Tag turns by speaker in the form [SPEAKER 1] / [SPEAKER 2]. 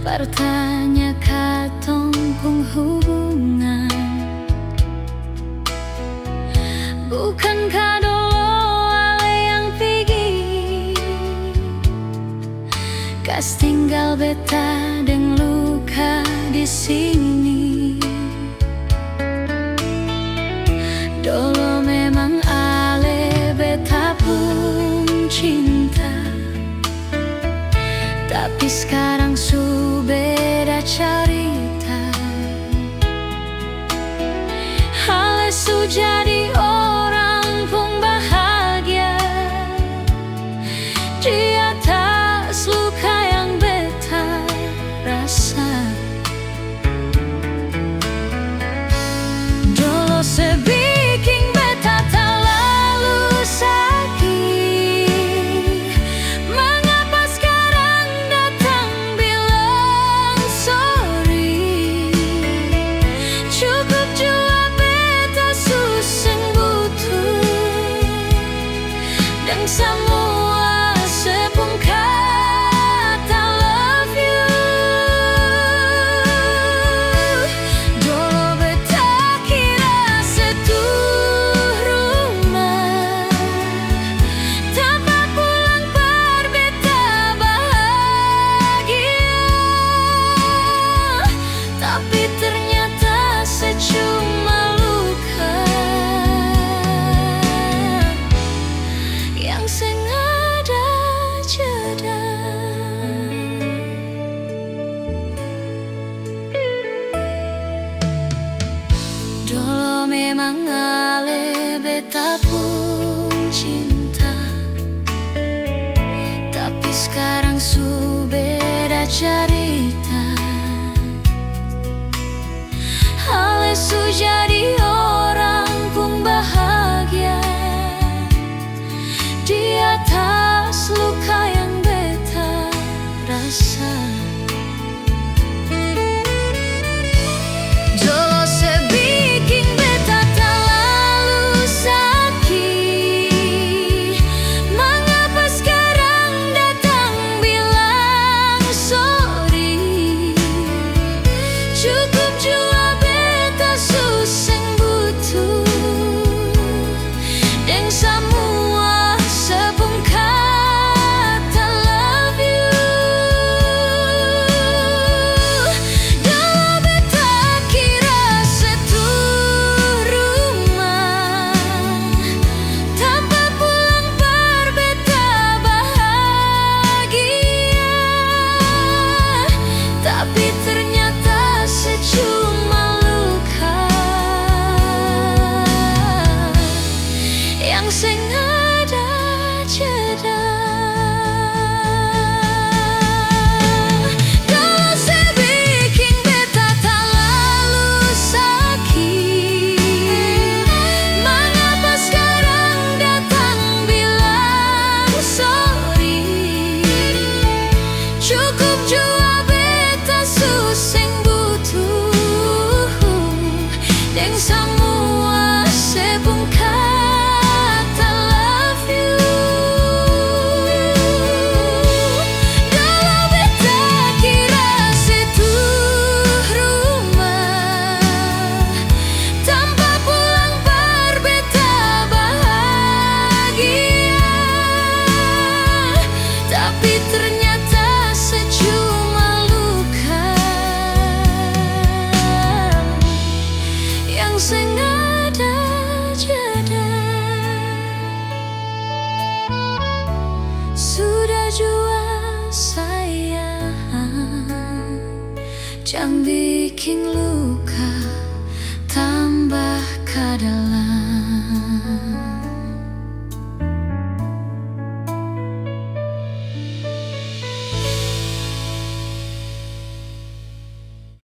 [SPEAKER 1] Partanya katong penghubungan, bukankah dolo ale yang pergi, kas tinggal beta deng luka di sini. Dolo memang ale beta pun cinta, tapi sekarang su beda cerita. Ale su jadi orang pun bahagia di atas luka yang beta rasa. Dolo sebikin beta terlalu sakit, mengapa sekarang datang bilang sorry? Cukup jua beta suseng butuh, dan semua sepungkat I love you. Dolo beta kira satu rumah, tanpa pulang par beta bahagia, tapi ternyata secuma luka yang sengaja jeda. Dolo memang ale beta pun cinta, tapi sekarang su beda cerita. Ale su jadi orang pun bahagia di atas luka yang beta rasa. Dolo sebikin beta terlalu sakit, mengapa sekarang datang bilang sorry? Cukup jua beta suseng butuh, dan semua sepungkat I love you. Dolo beta kira satu rumah, tanpa pulang par beta bahagia, tapi ternyata secuma luka yang sengaja jeda. Dolo sebikin beta terlalu sakit, mengapa sekarang datang bilang sorry? Cukup jua beta suseng butuh, dan semua sepungkat I love you. Dolo beta kira satu rumah, tanpa pulang par beta bahagia, tapi ternyata secuma luka yang sengaja jeda. Sudah jua sayang, jangan bikin luka tambah ke dalam.